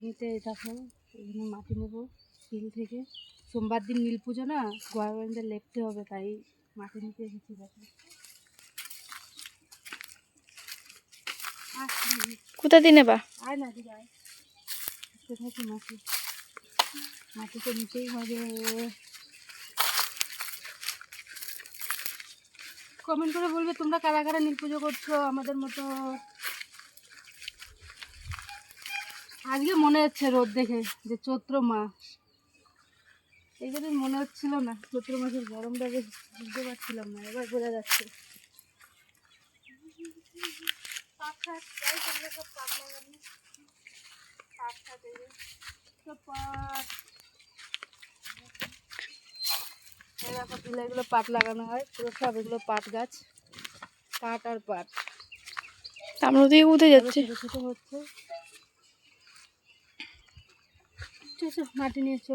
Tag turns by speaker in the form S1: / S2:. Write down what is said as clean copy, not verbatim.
S1: নিতে দেখো এখানে মাটি নেবো বিল থেকে। সোমবার দিন নীল পুজো না, গভর্নমেন্টে লেপতে হবে, তাই মাটি নিতে এসেছি। দেখো
S2: কোথা দিয়ে নেবা?
S1: আয় না দিদি আয়, থাকি মাটি, মাটি তো নিতেই হবে। কমেন্ট করে বলবে তোমরা কারা কারা নীল পুজো করছো আমাদের মতো। আজকে মনে হচ্ছে রোদ দেখে যে চৈত্র মাস, এই জন্য মনে হচ্ছিল না চৈত্র মাসের গরমটা বেশ বুঝতে পারছিলাম না, এবার বোঝা যাচ্ছে। পাট শাক যাই তোমরা সব পাট লাগাবি, পাট শাক এই যে সব পাট, এই দেখো দিলে এগুলো পাট লাগানো হয়, পুরো সব এগুলো পাট গাছ, পাট আর পাট।
S2: আমরা ওদিকে উঠে যাচ্ছে।
S1: ছোটো ছোটো হচ্ছে। চো মাটি নিয়ে চো।